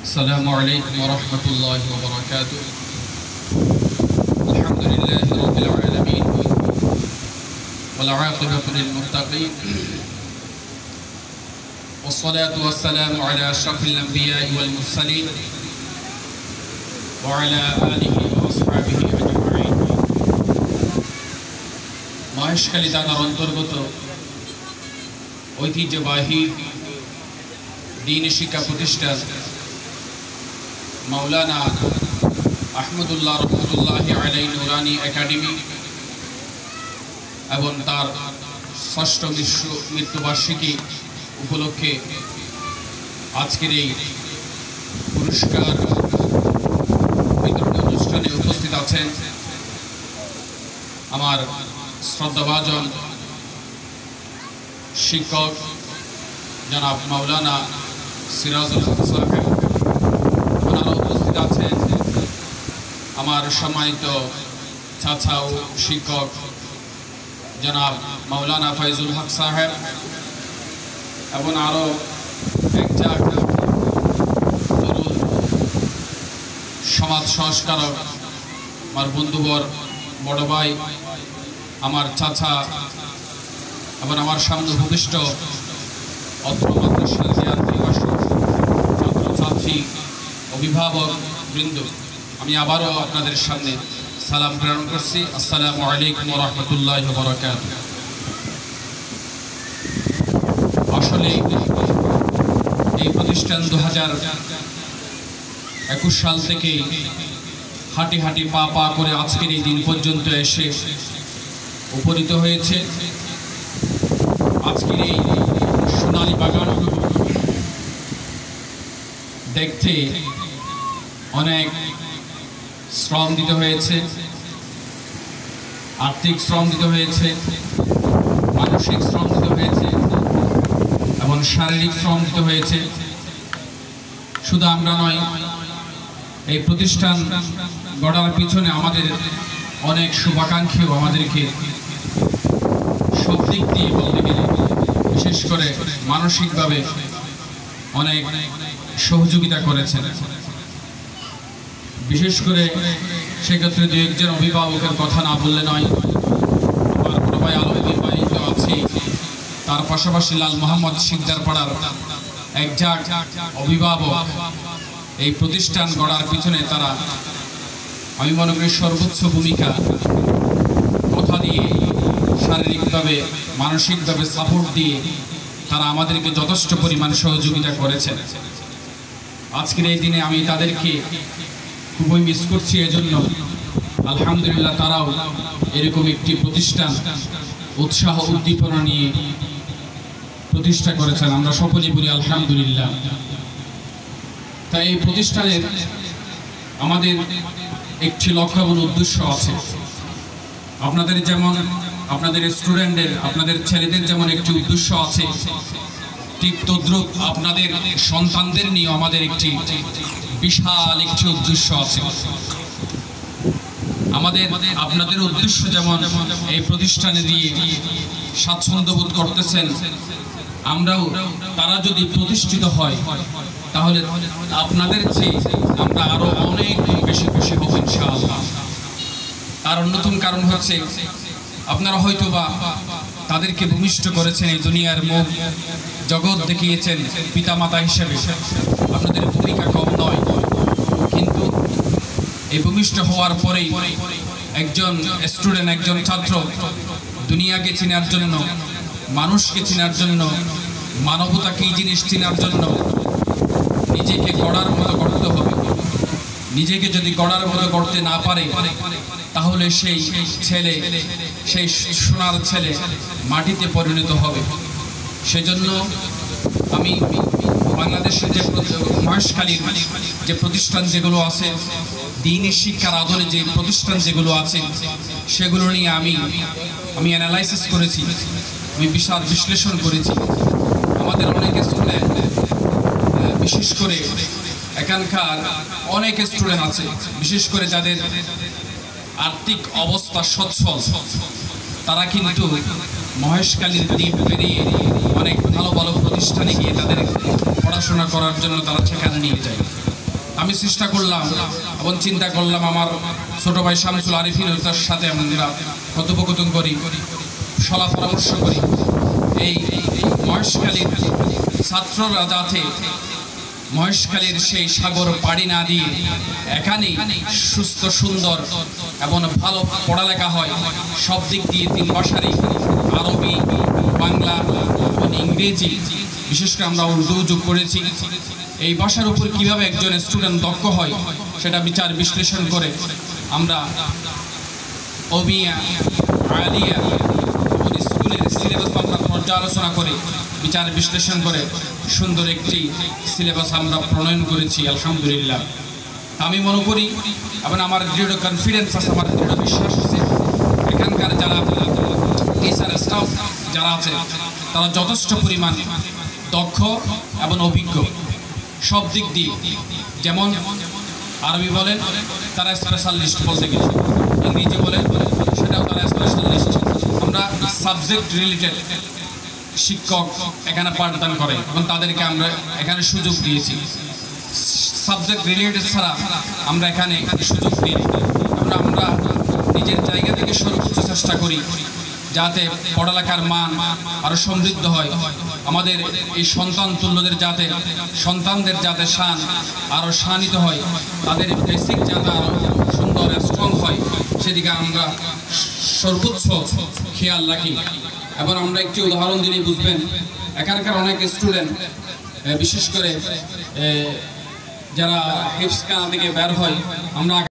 السلام عليكم ورحمة الله وبركاته. الحمد لله رب العالمين والعاقبة للمتقين والصلاة والسلام على أشرف الأنبياء والمرسلين وعلى آله وأصحابه أجمعين. মহেশখালী থানার অন্তর্গত ঐতিহ্যবাহী দ্বীনি শিক্ষা প্রতিষ্ঠান মাওলানা আহমদুল্লাহ রহমতুল্লাহি আলাইহি নুরানি একাডেমি এবং তার ষষ্ঠ মৃত্যুবার্ষিকী উপলক্ষে আজকের এই পুরস্কার বিতরণ অনুষ্ঠানে উপস্থিত আছেন আমার শ্রদ্ধাভাজন শিক্ষক জনাব মাওলানা সিরাজুল হক সাহেব। ওনারা উপস্থিত আছেন আমার সম্মানিত চাচা ও শিক্ষক জনাব মাওলানা ফয়জুল হক সাহেব এবং আরও একজন সমাজ সংস্কারক আমার বন্ধুবর বড় ভাই আমার চাচা এবং আমার সামনে উপবিষ্ট অত্র মাদ্রাসার ছাত্রছাত্রী অভিভাবক বৃন্দ, আমি আবারও আপনাদের সামনে সালাম প্রেরণ করছি। আসসালামু আলাইকুম ওয়া রাহমাতুল্লাহি ওয়া বারাকাতুহু। আসলে এই প্রতিষ্ঠান 2021 সাল থেকে হাঁটি হাঁটি পা পা করে আজকের এই দিন পর্যন্ত এসে উপনীত হয়েছে। আজকের এই সোনালী বাগানগুলো দেখতে অনেক শ্রম দিতে হয়েছে, আর্থিক শ্রম দিতে হয়েছে, মানসিক শ্রম দিতে হয়েছে এবং শারীরিক শ্রম দিতে হয়েছে। শুধু আমরা নয়, এই প্রতিষ্ঠান গড়ার পিছনে আমাদের অনেক শুভাকাঙ্ক্ষীও আমাদেরকে সব দিক দিয়ে বলতে গেলে বিশেষ করে মানসিকভাবে অনেক সহযোগিতা করেছেন। বিশেষ করে সেক্ষেত্রে দু একজন অভিভাবকের কথা না বললে নয়। আমার বড় ভাই আলমগীর ভাই তো আছে, তার পাশাপাশি লাল মোহাম্মদ শিকদার পাড়ার একজন অভিভাবক এই প্রতিষ্ঠান গড়ার পিছনে তারা, আমি মনে করি, সর্বোচ্চ ভূমিকা কথা দিয়ে, শারীরিকভাবে মানসিকভাবে সাপোর্ট দিয়ে তারা আমাদেরকে যথেষ্ট পরিমাণ সহযোগিতা করেছেন। আজকের এই দিনে আমি তাদেরকে খুবই মিস করছি। এজন্য আলহামদুলিল্লাহ তারাও এরকম একটি প্রতিষ্ঠান উৎসাহ উদ্দীপনা নিয়ে প্রতিষ্ঠা করেছেন। আমরা সকলেই বলি আলহামদুলিল্লাহ। তাই এই প্রতিষ্ঠানের আমাদের একটি লক্ষ্য এবং উদ্দেশ্য আছে। আপনাদের যেমন, আপনাদের স্টুডেন্টদের, আপনাদের ছেলেদের যেমন একটি উদ্দেশ্য আছে, ঠিক তদ্রূপ আপনাদের সন্তানদের নিয়ে আমাদের একটি বিশাল একটি উদ্দেশ্য আছে। আমাদের আপনাদের উদ্দেশ্য যেমন এই প্রতিষ্ঠানে দিয়ে স্বাচ্ছন্দ্য বোধ করতেছেন, আমরাও তারা যদি প্রতিষ্ঠিত হয় তাহলে আপনাদের চেয়ে আমরা আরো অনেক বেশি খুশি হব ইনশাআল্লাহ। তার অন্যতম কারণ হচ্ছে আপনারা হয়তো বা তাদেরকে ভূমিষ্ঠ করেছেন, এই দুনিয়ার মুখ জগৎ দেখিয়েছেন পিতামাতা হিসেবে, আপনাদের ভূমিকা কম নয়। কিন্তু এই ভূমিষ্ঠ হওয়ার পরেই একজন স্টুডেন্ট, একজন ছাত্র দুনিয়াকে চেনার জন্য, মানুষকে চেনার জন্য, মানবতা কী জিনিস চেনার জন্য নিজেকে গড়ার মতো করতে হবে। নিজেকে যদি গড়ার মতো করতে না পারে তাহলে সেই ছেলে, সেই সোনার ছেলে মাটিতে পরিণত হবে। সেজন্য আমি বাংলাদেশের যে মহেশখালীর যে প্রতিষ্ঠান যেগুলো আছে, দ্বীনি শিক্ষার আদলে যে প্রতিষ্ঠান যেগুলো আছে, সেগুলো নিয়ে আমি অ্যানালাইসিস করেছি, আমি বিশাল বিশ্লেষণ করেছি। আমাদের অনেক স্টুডেন্ট, বিশেষ করে এখানকার অনেক স্টুডেন্ট আছে, বিশেষ করে যাদের আর্থিক অবস্থা সচ্ছল, তারা কিন্তু মহেশখালীর দ্বীপ পেরিয়ে অনেক ভালো ভালো প্রতিষ্ঠানে গিয়ে তাদের পড়াশোনা করার জন্য তারা সেখানে নিয়ে যায়। আমি চেষ্টা করলাম এবং চিন্তা করলাম আমার ছোট ভাই শামসুল আরিফিন তার সাথে আমরা কথোপকথন করি, সলা পরামর্শ করি। এই মহেশখালীর ছাত্ররা যাতে মহেশখালীর সেই সাগর পাড়ি না দিয়ে এখানেই সুস্থ সুন্দর এবং ভালো পড়ালেখা হয়, সব দিক দিয়ে 3 ভাষারই আরবি, বাংলা এবং ইংরেজি, বিশেষ করে আমরা উর্দু যোগ করেছি। এই ভাষার উপর কিভাবে একজন স্টুডেন্ট দক্ষ হয় সেটা বিচার বিশ্লেষণ করে আমরা ওবিয়া, আলিয়া এবং স্কুলের সিলেবাস আমরা পর্যালোচনা করে বিচার বিশ্লেষণ করে সুন্দর একটি সিলেবাস আমরা প্রণয়ন করেছি আলহামদুলিল্লাহ। আমি মনে করি এবং আমার দৃঢ় কনফিডেন্স আছে, আমার দৃঢ় বিশ্বাস আছে এখানকার যারা টিচার স্টাফ যারা আছে তারা যথেষ্ট পরিমাণ দক্ষ এবং অভিজ্ঞ সব দিক দিয়ে। যেমন আরবি বলেন তারা স্পেশালিস্ট, বলতে গেলে ইংরেজি বলেন সেটাও তারা স্পেশালিস্ট। আমরা সাবজেক্ট রিলেটেড শিক্ষক এখানে পাঠদান করে এবং তাদেরকে আমরা এখানে সুযোগ দিয়েছি। সাবজেক্ট রিলেটেড ছাড়া আমরা এখানে সুযোগ দিই। আমরা নিজের জায়গা থেকে সর্বোচ্চ চেষ্টা করি যাতে পড়ালেখার মান আরও সমৃদ্ধ হয়, আমাদের এই সন্তান তুল্যদের যাতে সন্তানদের যাতে শান আরও শানিত হয়, তাদের বেসিক যাতে আরও সুন্দর স্ট্রং হয় সেদিকে আমরা সর্বোচ্চ খেয়াল রাখি। এবং আমরা একটি উদাহরণ দিলেই বুঝবেন, এখানকার অনেক স্টুডেন্ট বিশেষ করে যারা হিফজ খানা থেকে বের হয়, আমরা